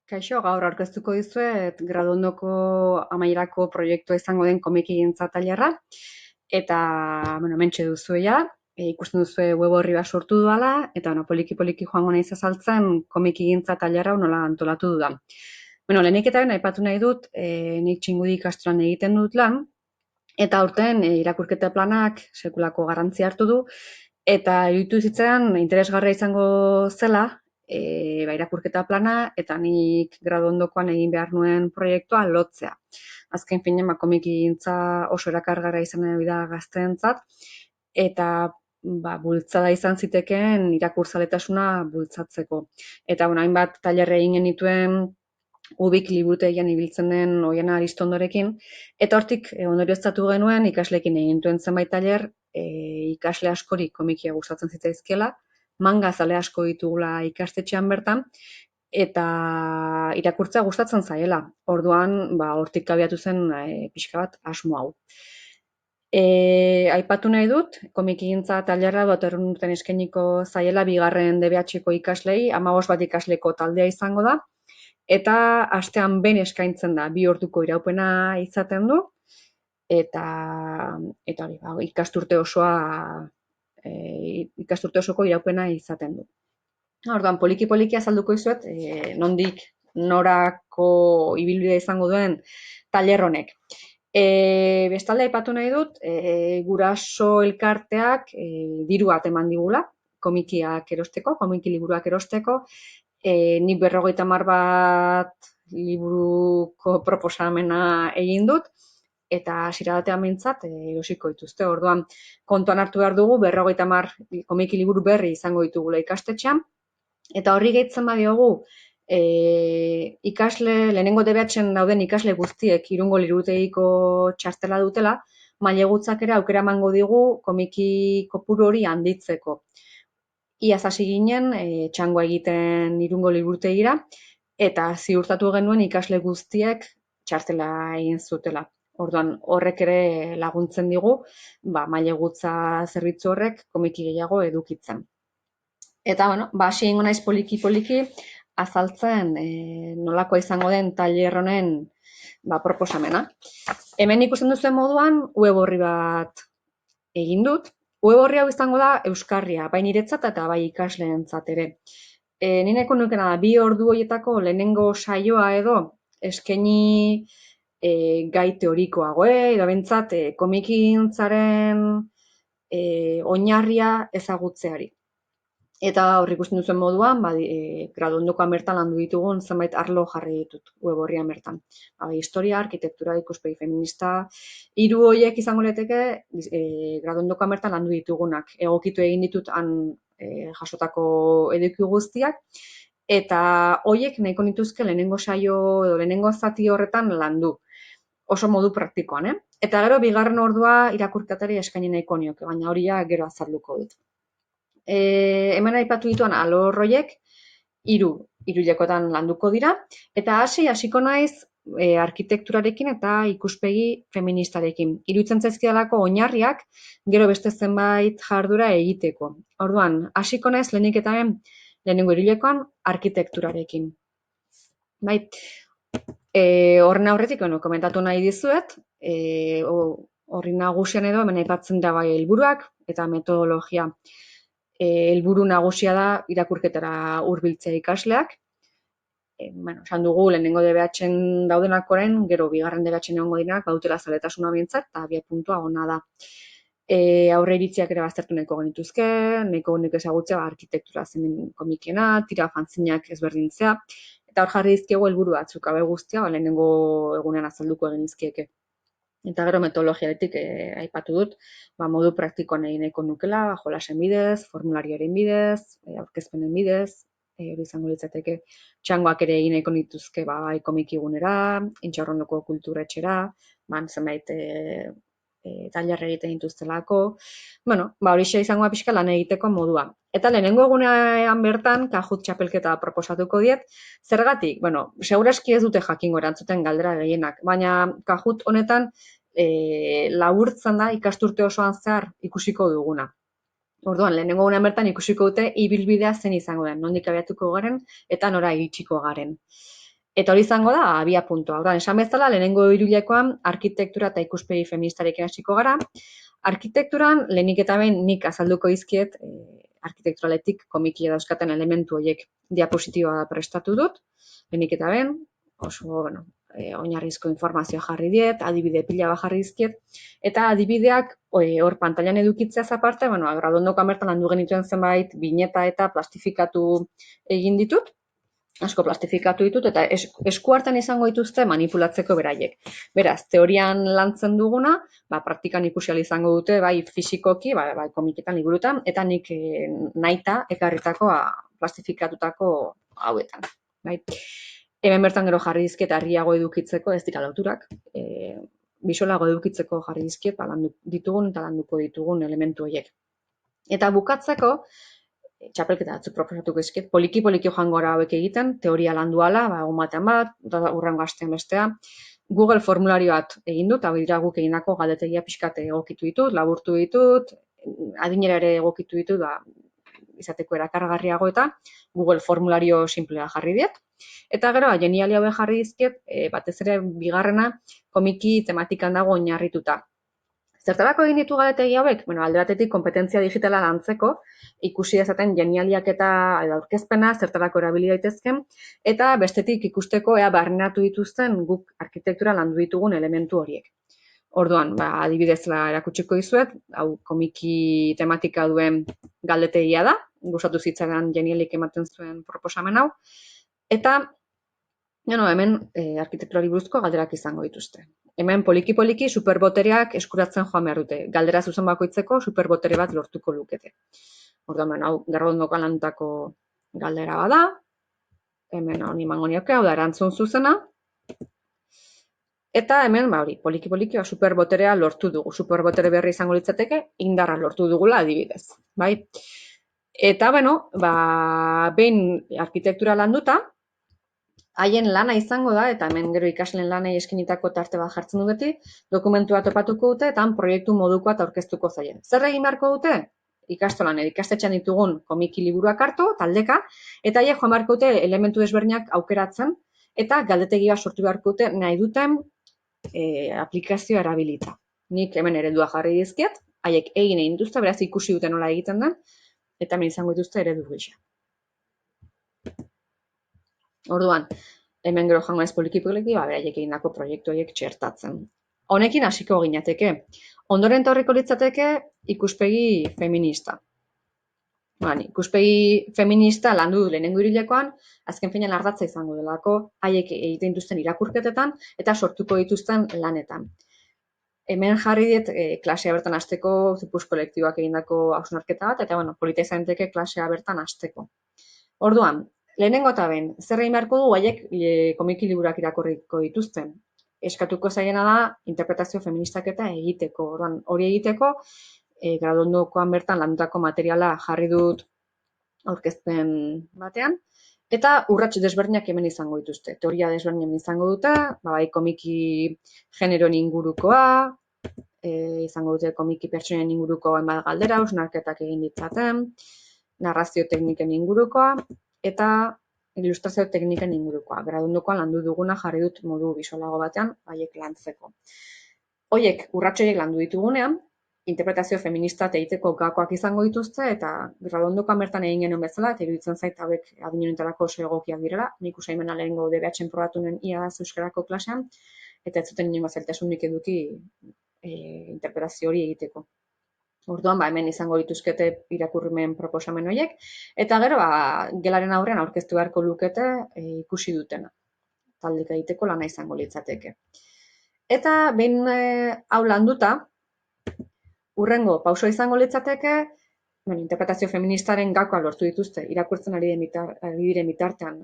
Kaixo, gaur aurkeztuko dizuet graduondoko amaierako proiektua izango den komikigintza tailerra. Eta, hementxe duzue ja, ikusten duzue web orri bat sortu dudala, eta poliki-poliki joango naiz azaltzen komikigintza tailerra nola antolatu dudan. Lehenik eta aipatu nahi dut, nik Txingudi ikastolan egiten dut lan, eta aurten irakurketa planak sekulako garrantzia hartu du, eta iruditu zitzaidan interesgarria izango zela, irakurketa plana eta nik gradu ondokoan egin behar nuen proiektua lotzea. Azken finean, komikigintza oso erakargarria izan da gazteentzat, eta bultzada izan zitekeen irakurzaletasuna bultzatzeko. Eta hainbat tailerre egin genituen Ubik liburutegian ibiltzen den Oiana Aristondorekin, eta hortik ondorioztatu genuen ikasleekin egin duen zenbait tailer, ikasle askori komikia gustatzen zitzaizkiela, manga zale asko ditugula ikastetxean bertan, eta irakurtzea gustatzen zaiela. Orduan, hortik abiatu zen pixka bat asmo hau. Aipatu nahi dut, komikigintza tailerra datorren urtean eskainiko zaiela bigarren DBH-ko ikaslei, 15 bat ikasleko taldea izango da, eta astean behin eskaintzen da, 2 orduko iraupena izaten du, eta ikasturte osoko iraupena izaten du. Orduan, poliki-poliki azalduko dizuet, nondik norako ibilbidea izango duen tailer honek. Bestalde aipatu nahi dut, guraso elkarteak diru bat eman digula, komikiak erosteko, komiki liburuak erosteko, nik 50 bat liburuko proposamena egin dut, eta hasiera batean behintzat erosiko dituzte. Orduan, kontuan hartu behar dugu 50 komiki liburu berri izango ditugula ikastetxean, eta horri gehitzen badiogu, lehenengo DBH-en dauden ikasle guztiek Irungo liburutegiko txartela dutela, mailegutzak ere aukera emango digu komiki kopuru hori handitzeko. Iaz hasi ginen txangoa egiten Irungo liburutegira, eta ziurtatu genuen ikasle guztiek txartela egin zutela. Orduan, horrek ere laguntzen digu, mailegutza zerbitzu horrek komiki gehiago edukitzen. Eta, hasi egingo naiz poliki-poliki azaltzen nolakoa izango den tailer honen proposamena. Hemen ikusten duzuen moduan, web orri bat egin dut. Web orri hau izango da euskarria, bai niretzat eta bai ikasleentzat ere. Ni nahiko nukena da, 2 ordu horietako lehenengo saioa edo eskaini gai teorikoago, edo behintzat komikigintzaren oinarria ezagutzeari. Eta hor ikusten duzuen moduan, gradu ondokoan bertan landu ditugun zenbait arlo jarri ditut web orrian bertan. Historia, arkitektura, ikuspegi feminista, 3 horiek izango lirateke gradu ondokoan bertan landu ditugunak. Egokitu egin ditut han jasotako eduki guztiak, eta horiek nahiko nituzke lehenengo saio edo lehenengo zati horretan landu. Oso modu praktikoan, Eta gero, bigarren ordua irakurketari eskaini nahiko nioke, baina hori gero azalduko dut. Hemen aipatu dituan alor horiek 3 hilekotan landuko dira, eta hasiko naiz arkitekturarekin eta ikuspegi feministarekin. Iruditzen zaizkidalako oinarriak gero beste zenbait jardura egiteko. Orduan, hasiko naiz lehenik eta lehenengo 3 hilekoan arkitekturarekin. Horren aurretik, komentatu nahi dizuet, horri nagusian edo hemen aipatzen da bai helburuak eta metodologia. Helburu nagusia da irakurketara hurbiltzea ikasleak. Esan dugu, lehenengo DBH-en daudenak orain, gero bigarren DBH-en egongo direnak, badutela zaletasuna behintzat, eta abiapuntua ona da. Aurre iritziak ere baztertu nahiko genituzke, nahiko ezagutzea arkitektura zen komikiena, tira fanzinak ezberdintzea, eta hor jarri dizkiegu helburu batzuk, haue guztia, lehenengo egunean azalduko egin dizkieke. Eta gero metodologiaretik aipatu dut, modu praktikoan egin nahiko nukela, jolasen bidez, formularioaren bidez, aurkezpenen bidez, hori izango litzateke txangoak ere egin nahiko nituzke bai komikigunera, Intxaurrondoko kulturetxera, zenbait tailer egiten dituztelako, horixe izango da pixka lan egiteko modua. Eta lehenengo egunean bertan, Kahoot txapelketa proposatuko diet, zergatik? Seguraski ez dute jakingo erantzuten galdera gehienak, baina Kahoot honetan laburtzen da ikasturte osoan zehar ikusiko duguna. Orduan, lehenengo egunean bertan ikusiko dute ibilbidea zen izango den, nondik abiatuko garen eta nora iritsiko garen. Eta hori izango da abia puntua. Orduan, esan bezala, lehenengo hiruhilekoan arkitektura eta ikuspegi feministarekin hasiko gara. Arkitekturan, lehenik eta behin nik azalduko dizkiet arkitekturaletik komiki dauzkaten elementu horiek diapositiba prestatu dut. Lehenik eta behin, oso, oinarrizko informazioa jarri diet, adibide pila bat jarri dizkiet, eta adibideak hor pantailan edukitzeaz aparte, graduondokoan bertan landu genituen zenbait bineta eta plastifikatu egin ditut, asko plastifikatu ditut, eta esku hartan izango dituzte manipulatzeko beraiek. Beraz, teorian lantzen duguna, praktikan ikusi ahal izango dute, bai fisikoki, bai komiketan, liburutan, eta nik nahita ekarritako plastifikatutako hauetan. Bai. Hemen bertan gero jarri dizkiet argiago edukitzeko, ez dira loturak, bisolago edukitzeko jarri dizkiet, landu ditugun eta landuko ditugun elementu horiek. Eta bukatzeko, txapelketa batzuk proposatuko dizkiet, poliki-poliki joango gara hauek egiten, teoria landu ahala, egun batean bat, hurrengo astean bestea. Google formulario bat egin dut, hau dira guk egindako galdetegia pixkat egokitu ditut, laburtu ditut, adinera ere egokitu ditut, izateko erakargarriago eta Google formulario simplea jarri diet. Eta gero, geniali hauek jarri dizkiet, batez ere bigarrena komiki tematikan dago oinarrituta. Zertarako egin ditu galetegi hauek? Alde batetik kompetentzia digitala lantzeko, ikusi dezaten genialiak eta aurkezpena zertarako erabili daitezken, eta bestetik ikusteko ea barneratu dituzten guk arkitektura landu ditugun elementu horiek. Orduan, adibidez erakutsiko dizuet, hau komiki tematika duen galdetegia da, gustatu zitzaidan genialik ematen zuen proposamen hau, eta hemen arkitekturari buruzko galderak izango dituzte. Hemen poliki-poliki superbotereak eskuratzen joan behar dute. Galdera zuzen bakoitzeko superbotere bat lortuko lukete. Orduan, hau garrodondokoan landutako galdera bada. Hemen honi emango nioke, hau da erantzun zuzena. Eta hemen, poliki-poliki superboterea lortu dugu. Superbotere berri izango litzateke, indarra lortu dugula adibidez. Bai? Eta, behin arkitektura landuta, haien lana izango da, eta hemen gero ikasleen lanei eskinitako tarte bat jartzen dute, dokumentua topatuko dute, eta proiektu modukoa aurkeztuko zaien. Zer egin beharko dute? Ikastolan ikastetxean ditugun komiki liburuak hartu, taldeka, eta haiek joan beharko dute elementu desberdinak aukeratzen, eta galdetegia sortu beharko dute nahi duten aplikazioa erabilita. Nik hemen eredua jarri dizkiet, haiek egin dituzte, beraz ikusi dute nola egiten den, eta hemen izango dituzte eredu gisa. Orduan, hemen gero jango ez poliki-poliki, beraiek egindako proiektu horiek txertatzen. Honekin hasiko ginateke. Ondoren torriko litzateke ikuspegi feminista. Ikuspegi feminista landu du lehenengo hiruhilekoan, azken finean ardatza izango delako, haiek egiten dituzten irakurketetan eta sortuko dituzten lanetan. Hemen jarri diet klasea bertan hasteko, zipus kolektiboak egindako hausnarketa bat, eta polita izan daiteke klasea bertan hasteko. Orduan, lehenengo eta behin, zer egin beharko du haiek komiki liburuak irakurriko dituzten. Eskatuko zaiena da interpretazio feministaketa egiteko. Orduan, hori egiteko, graduondokoan bertan landutako materiala jarri dut aurkezpen batean, eta urrats desberdinak hemen izango dituzte. Teoria desberdinak izango dute, bai komiki generoen ingurukoa, izango dute komiki pertsonen inguruko hainbat galdera, hausnarketak egin ditzaten, narrazio tekniken ingurukoa, eta ilustrazio tekniken ingurukoa. Graduondokoan landu duguna jarri dut modu bisolago batean, haiek lantzeko. Hoiek, urrats horiek landu ditugunean, interpretazio feminista egiteko gakoak izango dituzte, eta graduondokoan bertan egin genuen bezala, eta iruditzen zait hauek adinenetarako oso egokiak direla, nik usaimena lehengo DBH-en probatu nuen iaz euskarako klasean, eta ez zuten inongo zailtasunik eduki interpretazio hori egiteko. Orduan, hemen izango dituzkete irakurmen proposamen horiek, eta gero, gelaren aurrean aurkeztu beharko lukete ikusi dutena. Taldeka egiteko lana izango litzateke. Eta, behin hau landuta, hurrengo pauso izango litzateke, interpretazio feministaren gakoa lortu dituzte, irakurtzen ari diren bitartean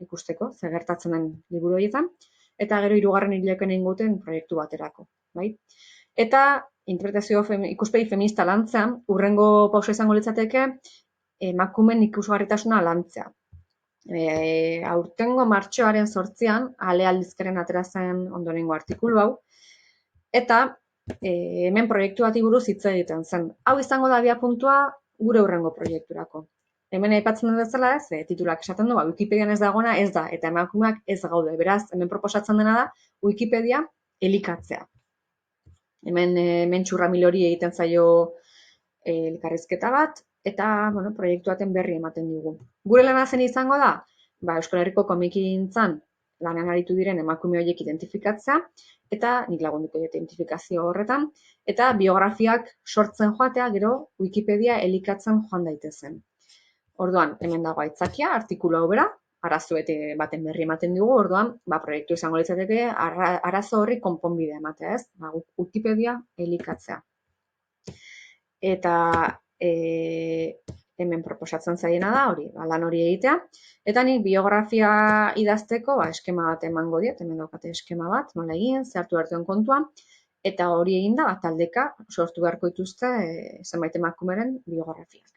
ikusteko, zer gertatzen den liburu horietan, eta gero 3. hiruhilekoan egin guten proiektu baterako. Eta interpretazio ikuspegi feminista lantzea, hurrengo pauso izango litzateke, emakumeen ikusgarritasuna lantzea. Aurtengo martxoaren 8an, Ale aldizkaren atera zen ondorengo artikulu hau, eta hemen proiektu bati buruz hitz egiten zen. Hau izango da abiapuntua gure hurrengo proiekturako. Hemen aipatzen dut bezala, titulak esaten du, Wikipedian ez dagoena ez da, eta emakumeak ez gaude. Beraz, hemen proposatzen dena da Wikipedia elikatzea. Hemen mentxurra milori egiten zaio elkarrizketa bat, eta proiektu baten berri ematen digu. Gure lana zen izango da, Euskal Herriko komikintzan lanean aritu diren emakume horiek identifikatzea, eta nik lagunduko identifikazio horretan, eta biografiak sortzen joatea, gero Wikipedia elikatzen joan daitezen. Orduan, hemen dago aitzakia, artikulu hau bera, arazo baten berri ematen dugu, orduan, proiektu izango litzateke arazo horri konponbidea ematea, ez? Wikipedia elikatzea. Eta hemen proposatzen zaiena da, hori, lan hori egitea. Eta nik biografia idazteko, eskema bat emango diet, hemen daukate eskema bat, nola egin, zehartu hartuen kontuan, eta hori egin da, taldeka sortu beharko dituzte zenbait emakumeren biografiak.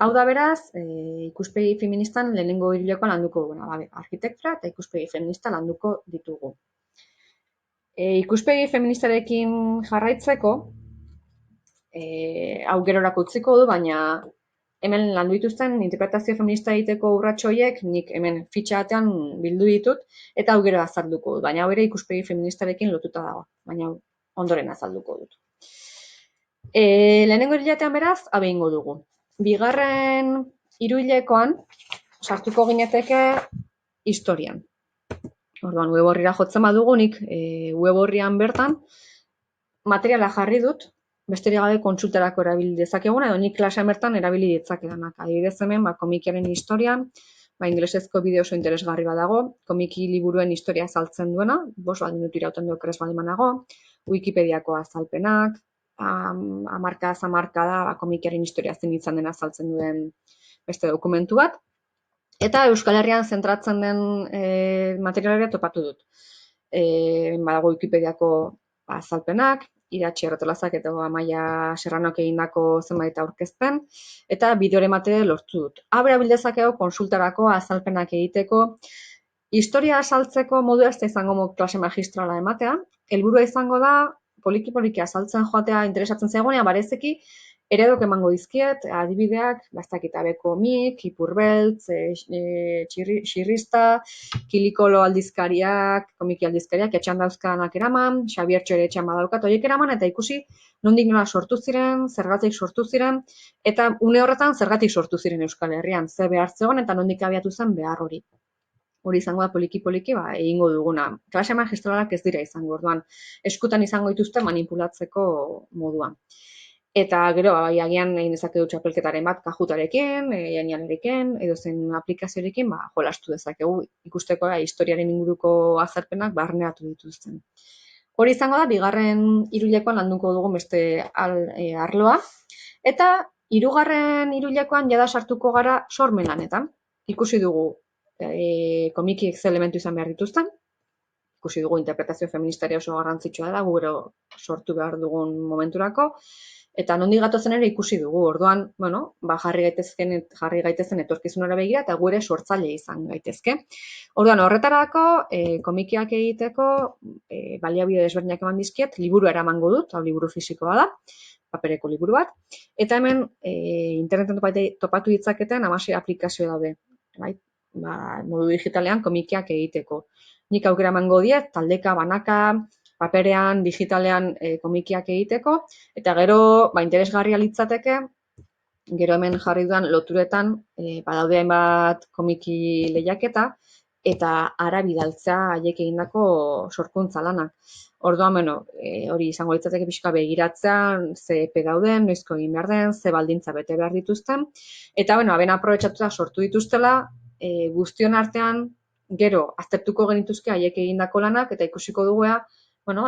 Hau da beraz, ikuspegi feministan lehenengo hirulekoan landuko duguna. Arkitektura eta ikuspegi feminista landuko ditugu. Ikuspegi feministarekin jarraitzeko, hau gerorako utziko du, baina hemen landu dituzten interpretazio feminista egiteko urrats horiek nik hemen fitxa batean bildu ditut, eta hau gero azalduko dut. Baina hau ere ikuspegi feministarekin lotuta dago, baina ondoren azalduko dut. Lehenengo hiruletean beraz, hau egingo dugu. Bigarren hiruhilekoan sartuko ginateke historian. Orduan, web horrira jotzen badugu, nik web horrian bertan materiala jarri dut, besterik gabe kontsultarako erabili dezakeguna, edo nik klasean bertan erabili ditzakedanak. Adibidez hemen, komikiaren historian, ingelesezko bideo oso interesgarri badago, komiki liburuen historia azaltzen duena, 5 minutu irauten du oker ez baldin banago, Wikipediako azalpenak, hamarka da komikiaren historia zein izan dena azaltzen duen beste dokumentu bat. Eta Euskal Herrian zentratzen den materialaria topatu dut. Badago Wikipediako azalpenak, Iratxe Errotolazak eta Amaia Serranok egindako zenbait aurkezpen, eta bideore emate lortu dut. Habera bildezakeo konsultarako azalpenak egiteko, historia azaltzeko modu ez da izango klase magistrala ematea, helburua izango da poliki-poliki azaltzen joatea interesatzen zaigunean, barezeki eredok emango dizkiet, adibideak, komik, ipurbeltz, xirrista, kilikolo aldizkariak, komiki aldizkariak, etxan dauzkanak eraman, Xabiertxo ere etxan badaukat, horiek eraman, eta ikusi nondik nola sortu ziren, zergatik sortu ziren, eta une horretan zergatik sortu ziren Euskal Herrian, ze behar zegoen eta nondik abiatu zen behar hori. Hori izango da poliki-poliki egingo duguna. Klase magistralak ez dira izango, orduan eskutan izango dituzte manipulatzeko moduan. Eta gero, agian egin dezakegu txapelketaren bat kajutarekin, jainianerekin, edo zen aplikazioarekin, jolastu dezakegu ikusteko historiaren inguruko azalpenak barneatu dituzten. Hori izango da, bigarren hiruhilekoan landuko dugu beste arloa, eta hirugarren hiruhilekoan jada sartuko gara sormen lanetan. Ikusi dugu komikiek ze elementu izan behar dituzten, ikusi dugu interpretazio feministaria oso garrantzitsua da, gero sortu behar dugun momenturako, eta nondik gatozen ere ikusi dugu, orduan, jarri gaitezen etorkizunera begira, eta gure sortzaile izan gaitezke. Orduan, horretarako, komikiak egiteko, baliabide desberdinak eman dizkiet, liburua eramango dut, hau liburu fisikoa da, papereko liburu bat, eta hemen interneten topatu ditzaketen 16 aplikazio daude, bai? Modu digitalean komikiak egiteko. Nik aukera emango diet, taldeka, banaka, paperean, digitalean komikiak egiteko, eta gero, interesgarria litzateke, gero hemen jarri duan loturetan, badaude hainbat komiki lehiaketa, eta ara bidaltzea haiek egindako sorkuntza lanak. Orduan, hori izango litzateke pixka begiratzea, ze epe dauden, noizko egin behar den, ze baldintza bete behar dituzten, eta, aben aprobetxatuta sortu dituztela, guztion artean, gero, aztertuko genituzke haiek egindako lanak, eta ikusiko dugua,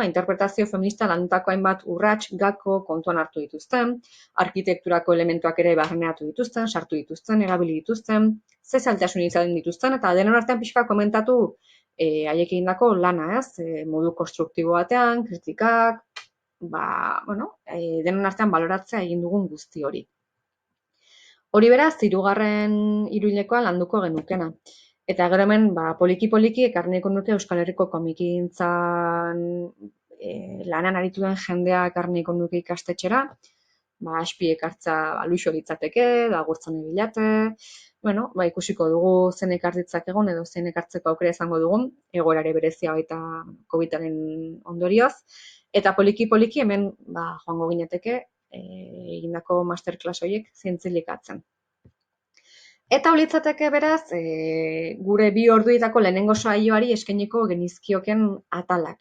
interpretazio feminista landutako hainbat urrats, gako kontuan hartu dituzten, arkitekturako elementuak ere barneatu dituzten, sartu dituzten, erabili dituzten, ze zailtasun izaten dituzten, eta denon artean pixka komentatu haiek egindako lana, modu konstruktibo batean, kritikak, denon artean baloratzea egin dugun guzti hori. Hori beraz, hirugarren hiruhilekoan landuko genukena. Eta gero hemen, poliki-poliki ekarniko nuke Euskal Herriko komikintzan lanan aritu den jendea ekarniko nuke ikastetxera. aspiek hartza luxo litzateke, da gurtzen bilate, ikusiko dugu zein ekar ditzakegun edo zein ekartzeko aukera izango dugun, egoerare berezia baita COVID-aren ondorioz, eta poliki hemen joango gineteke egindako masterclass horiek zientzilikatzen. Eta litzateke beraz, gure 2 orduetako lehenengo saioari eskainiko genizkioken atalak.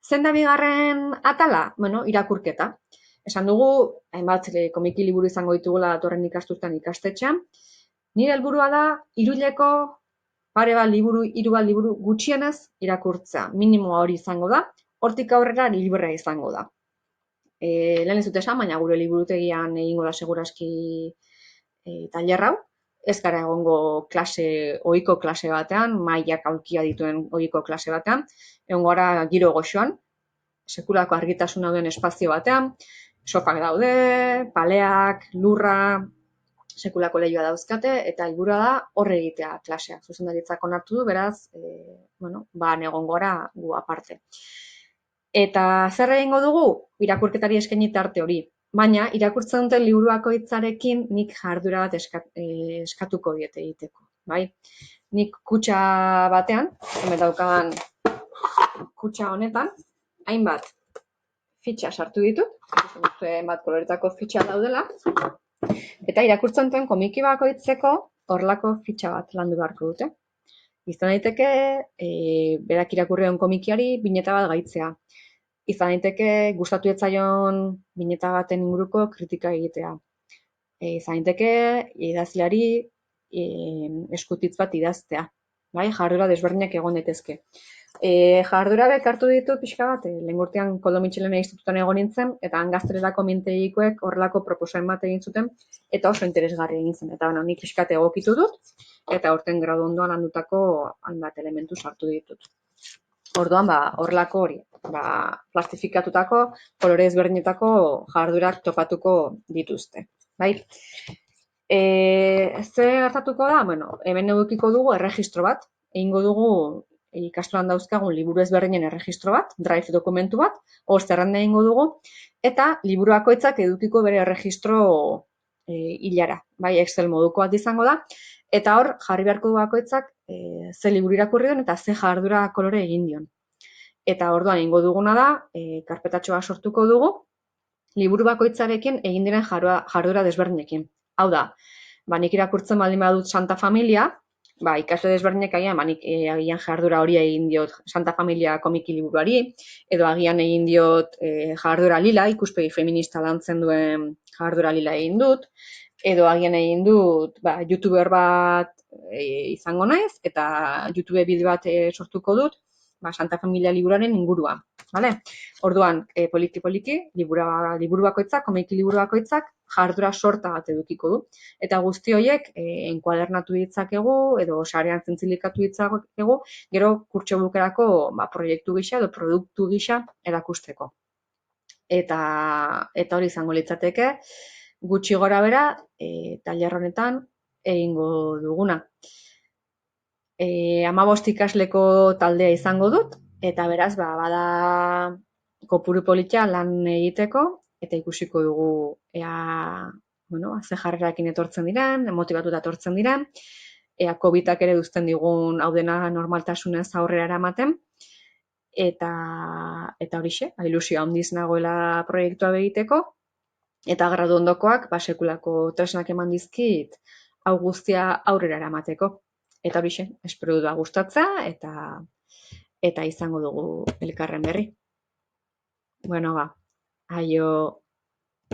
Zein da bigarren atala? Irakurketa. Esan dugu, hainbat komiki liburu izango ditugula datorren ikasturtean ikastetxean. Nire helburua da, 3 pare bat liburu, 3 bat liburu gutxienez irakurtzea. Minimoa hori izango da, hortik aurrera librea izango da. Lehen ez dut esan, baina gure liburutegian egingo da seguraski tailer hau. Ez gara egongo ohiko klase batean, mailak aulkia dituen ohiko klase batean, egongo gara giro goxoan, sekulako argitasuna duen espazio batean, sofak daude, paleak, lurra, sekulako lehioa dauzkate, eta helburua da horre egitea klaseak. Zuzendaritzak onartu du, beraz, egongo gara gu aparte. Eta zer egingo dugu? Irakurketari eskaini tarte hori. Baina, irakurtzen duten liburu bakoitzarekin nik jardura bat eskatuko diete egiteko. Bai? Nik kutxa batean, hemen daukadan kutxa honetan, hainbat fitxa sartu ditut, hainbat koloretako fitxa daudela, eta irakurtzen duten komiki bakoitzeko horlako fitxa bat landu beharko dute. Izan daiteke, berak irakurri duen komikiari bineta bat gaitzea. Izan daiteke gustatu ez zaion bineta baten inguruko kritika egitea. Izan daiteke idazleari eskutitz bat idaztea. Bai, jardura desberdinak egon daitezke. Jardura bekartu ditu pixka bat, lehen urtean Koldo Mitxelena institutuan egon nintzen, eta gaztererako mintegikoek horrelako proposamen bat egin zuten, eta oso interesgarri egin zen. Eta nik pixkat egokitu dut, eta horten gradu ondoan handutako hainbat elementu sartu ditut. Orduan, horrelako hori, plastifikatutako, kolore ezberdinetako jardurak topatuko dituzte. Bai? Ze gertatuko da? Hemen edukiko dugu erregistro bat, egingo dugu ikastolan dauzkagun liburu ezberdinen erregistro bat, drive dokumentu bat, hor zerrenda egingo dugu, eta liburu bakoitzak edukiko bere erregistro hilara, bai, Excel moduko bat izango da, eta hor jarri beharko du bakoitzak ze liburu irakurri duen eta ze jardura kolore egin dion. Eta orduan egingo duguna da, karpetatxoa sortuko dugu, liburu bakoitzarekin egin diren jardura desberdinekin. Hau da, nik irakurtzen baldin badut Santa Familia, ikasle desberdinek agian jardura hori egin diot Santa Familia komiki liburuari, edo agian egin diot jardura lila, ikuspegi feminista lantzen duen jardura lila egin dut, edo agian egin dut youtuber bat izango naiz, eta YouTube bideo bat sortuko dut, Santa Familia liburuaren inguruan. Orduan, poliki-poliki, liburu bakoitzak, komiki liburu bakoitzak, jardura sorta bat edukiko du. Eta guzti horiek enkuadernatu ditzakegu, edo sarean zintzilikatu ditzakegu, gero kurtso bukerako proiektu gisa edo produktu gisa erakusteko. Eta hori izango litzateke, gutxi gora bera, tailer honetan egingo duguna. 15 ikasleko taldea izango dut, eta beraz, bada kopuru politia lan egiteko, eta ikusiko dugu ze jarrerakin etortzen diren, motibatuta etortzen diren, COVID-ak ere duzten digun hau dena normaltasunez aurrera eramaten, eta horixe, ilusio handiz nagoela proiektua egiteko, eta gradu ondokoak sekulako tresnak eman dizkit hau guztia aurrera eramateko. Eta horixe, espero dut gustatzea, eta izango dugu elkarren berri. Aio.